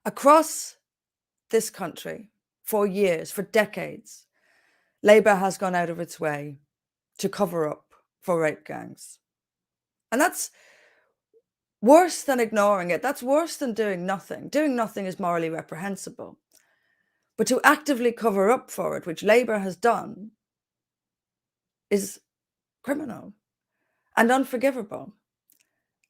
Across this country, for years, for decades, Labour has gone out of its way to cover up for rape gangs. And that's worse than ignoring it. That's worse than doing nothing. Doing nothing is morally reprehensible. But to actively cover up for it, which Labour has done, is criminal and unforgivable.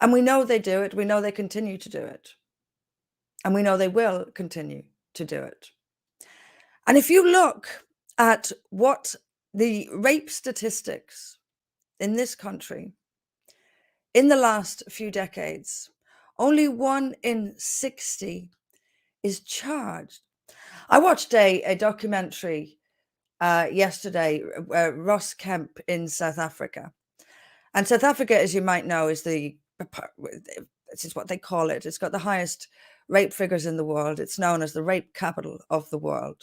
And we know they do it. We know they continue to do it. And we know they will continue to do it. And if you look at what the rape statistics in this country in the last few decades, only 1 in 60 is charged. I watched a documentary yesterday, Ross Kemp in South Africa. And South Africa, as you might know, is this is what they call it. It's got the highest rape figures in the world. It's known as the rape capital of the world.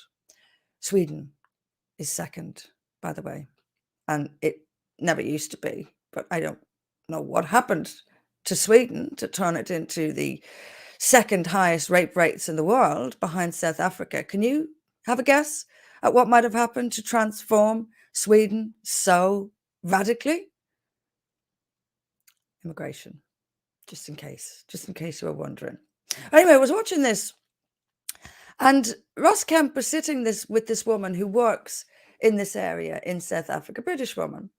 Sweden is second, by the way. And it never used to be, but I don't know what happened to Sweden to turn it into the second highest rape rates in the world behind South Africa. Can you have a guess at what might have happened to transform Sweden so radically? Immigration, just in case you were wondering. Anyway, I was watching this, and Ross Kemp was sitting with this woman who works in this area in South Africa, British woman.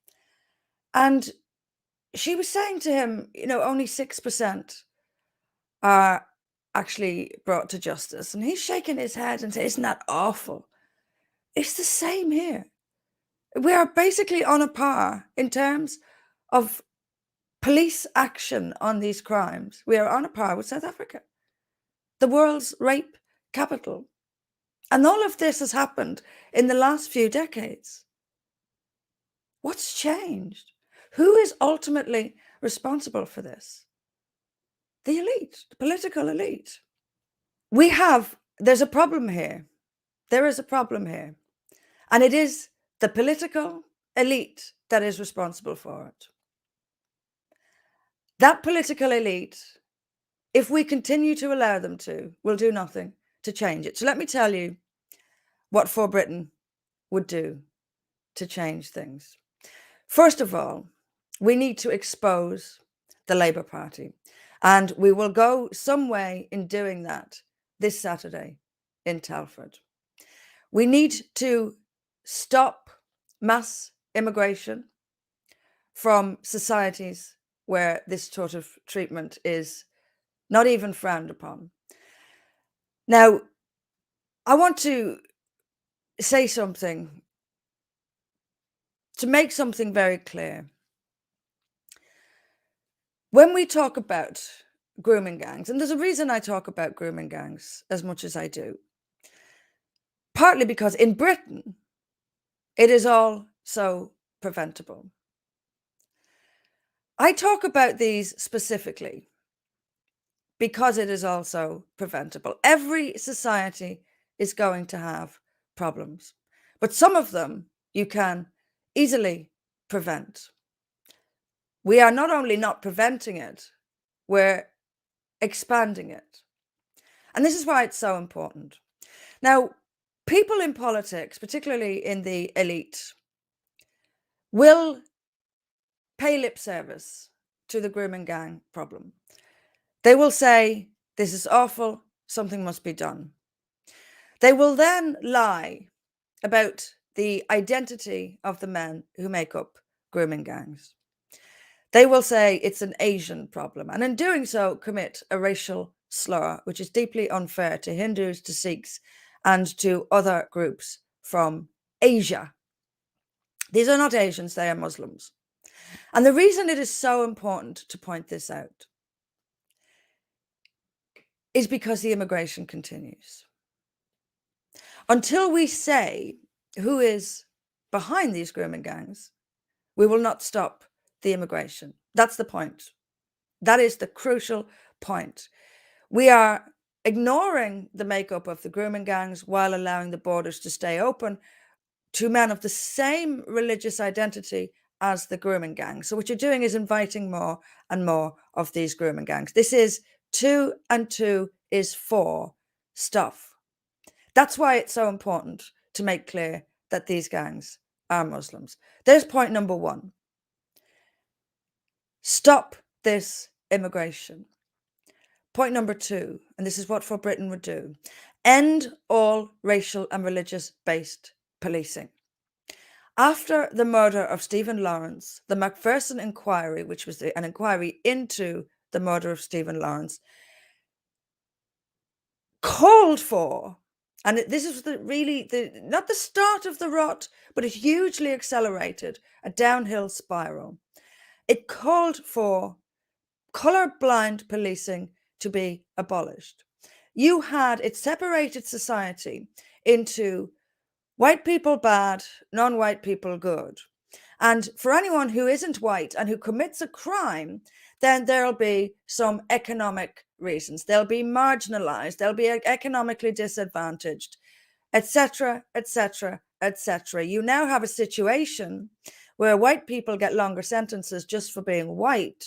And she was saying to him, only 6% are actually brought to justice. And he's shaking his head and saying, isn't that awful? It's the same here. We are basically on a par in terms of police action on these crimes. We are on a par with South Africa, the world's rape capital. And all of this has happened in the last few decades. What's changed? Who is ultimately responsible for this? The elite, the political elite. There's a problem here. There is a problem here. And it is the political elite that is responsible for it. That political elite, if we continue to allow them to, will do nothing to change it. So let me tell you what For Britain would do to change things. First of all, we need to expose the Labour Party. And we will go some way in doing that this Saturday in Telford. We need to stop mass immigration from societies where this sort of treatment is not even frowned upon. Now, I want to say something, to make something very clear. When we talk about grooming gangs, and there's a reason I talk about grooming gangs as much as I do, partly because in Britain, it is all so preventable. I talk about these specifically because it is also preventable. Every society is going to have problems, but some of them you can easily prevent. We are not only not preventing it, we're expanding it. And this is why it's so important. Now, people in politics, particularly in the elite, will pay lip service to the grooming gang problem. They will say, this is awful, something must be done. They will then lie about the identity of the men who make up grooming gangs. They will say it's an Asian problem, and in doing so commit a racial slur, which is deeply unfair to Hindus, to Sikhs, and to other groups from Asia. These are not Asians, they are Muslims. And the reason it is so important to point this out is because the immigration continues. Until we say who is behind these grooming gangs, we will not stop the immigration. That's the point. That is the crucial point. We are ignoring the makeup of the grooming gangs while allowing the borders to stay open to men of the same religious identity as the grooming gangs. So what you're doing is inviting more and more of these grooming gangs. This is 2 and 2 is 4 stuff. That's why it's so important to make clear that these gangs are Muslims. There's point number one. Stop this immigration. Point number two, and this is what For Britain would do, end all racial and religious-based policing. After the murder of Stephen Lawrence, the Macpherson inquiry, which was an inquiry into the murder of Stephen Lawrence, called for, and this is not the start of the rot, but it hugely accelerated a downhill spiral. It called for colorblind policing to be abolished. It separated society into white people bad, non-white people good. And for anyone who isn't white and who commits a crime, then there'll be some economic reasons. They'll be marginalized, they'll be economically disadvantaged, etc., etc., etc. You now have a situation where white people get longer sentences just for being white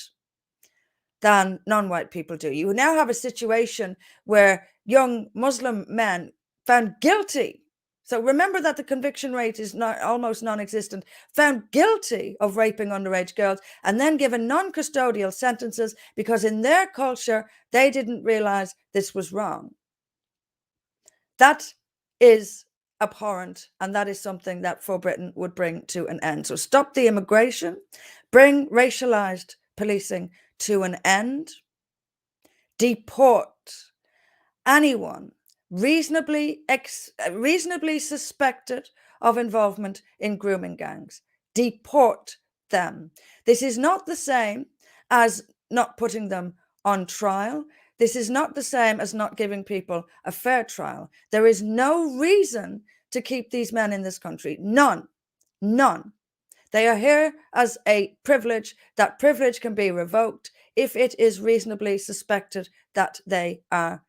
than non-white people do. You now have a situation where young Muslim men found guilty. So remember that the conviction rate is almost non-existent, found guilty of raping underage girls and then given non-custodial sentences because in their culture, they didn't realize this was wrong. That is abhorrent, and that is something that For Britain would bring to an end. So stop the immigration, bring racialized policing to an end, deport anyone reasonably suspected of involvement in grooming gangs. Deport them. This is not the same as not putting them on trial. This is not the same as not giving people a fair trial. There is no reason to keep these men in this country. None. None. They are here as a privilege. That privilege can be revoked if it is reasonably suspected that they are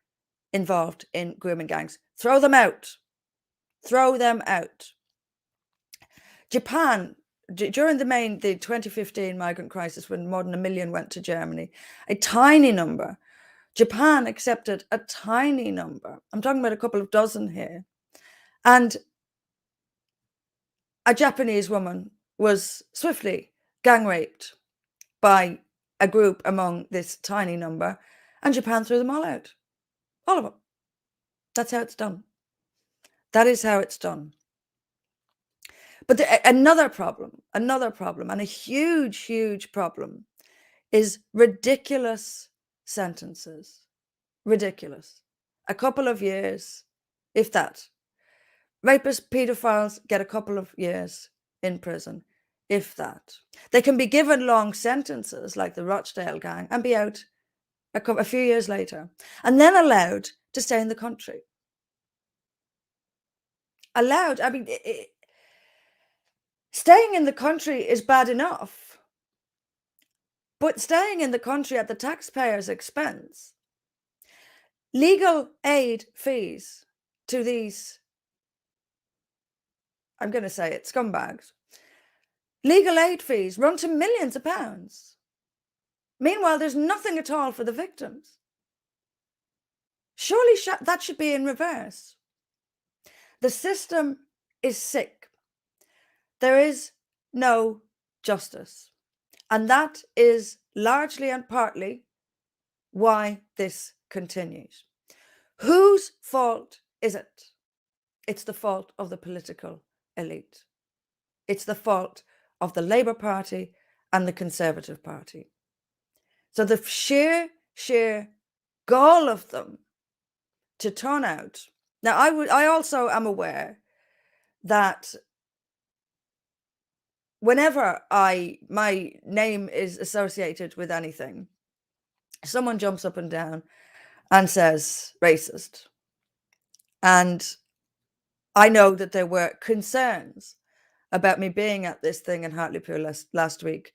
involved in grooming gangs. Throw them out. Throw them out. Japan, during the 2015 migrant crisis, when more than 1 million went to Germany, a tiny number. Japan accepted a tiny number. I'm talking about a couple of dozen here. And a Japanese woman was swiftly gang raped by a group among this tiny number, and Japan threw them all out. All of them. That's how it's done. That is how it's done. But another problem, and a huge, huge problem is ridiculous sentences. Ridiculous. A couple of years, if that. Rapists, pedophiles get a couple of years in prison, if that. They can be given long sentences like the Rochdale gang and be out a few years later, and then allowed to stay in the country. Allowed, I mean, staying in the country is bad enough, but staying in the country at the taxpayer's expense, legal aid fees to these, I'm going to say it, scumbags, legal aid fees run to millions of pounds. Meanwhile, there's nothing at all for the victims. Surely that should be in reverse. The system is sick. There is no justice. And that is largely and partly why this continues. Whose fault is it? It's the fault of the political elite. It's the fault of the Labour Party and the Conservative Party. So the sheer gall of them to turn out. Now, I also am aware that whenever my name is associated with anything, someone jumps up and down and says racist. And I know that there were concerns about me being at this thing in Hartlepool last week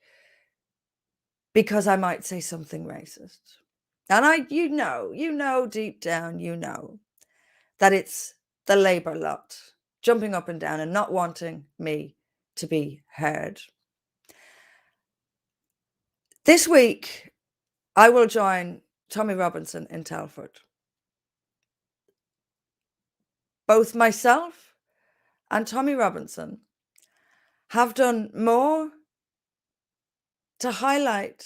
because I might say something racist. And you know deep down, you know that it's the Labour lot jumping up and down and not wanting me to be heard. This week, I will join Tommy Robinson in Telford. both myself and Tommy Robinson have done more to highlight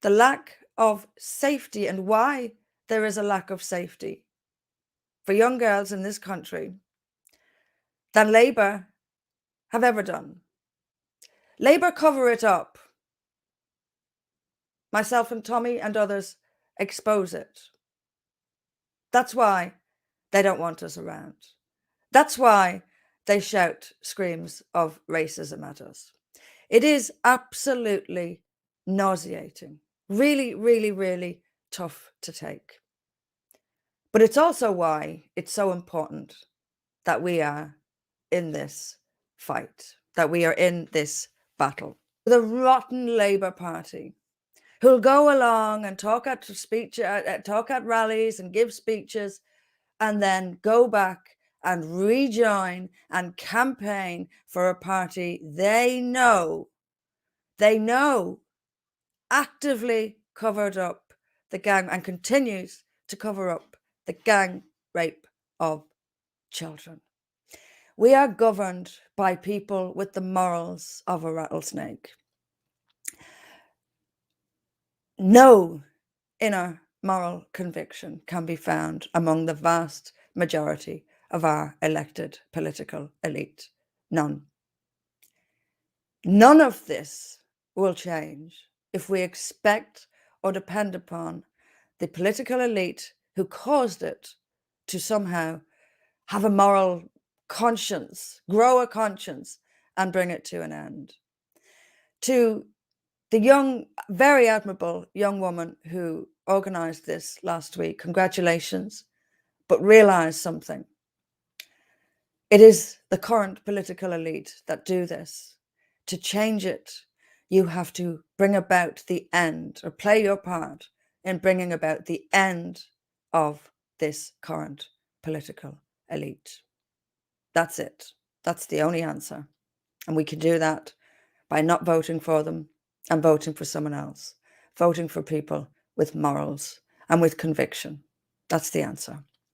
the lack of safety and why there is a lack of safety for young girls in this country than Labour have ever done. Labour cover it up. Myself and Tommy and others expose it. That's why they don't want us around. That's why they shout screams of racism at us. It is absolutely nauseating. Really, really, really tough to take. But it's also why it's so important that we are in this fight, that we are in this battle. The rotten Labour Party, who'll go along and talk at rallies and give speeches, and then go back and rejoin and campaign for a party they know actively covered up the gang and continues to cover up the gang rape of children. We are governed by people with the morals of a rattlesnake. No inner moral conviction can be found among the vast majority of our elected political elite. None. None of this will change if we expect or depend upon the political elite who caused it to somehow have a moral conscience, grow a conscience, and bring it to an end. To the young, very admirable young woman who organized this last week, congratulations, but realize something. It is the current political elite that do this. To change it, you have to bring about the end, or play your part in bringing about the end of this current political elite. That's it. That's the only answer. And we can do that by not voting for them and voting for someone else, voting for people with morals and with conviction. That's the answer.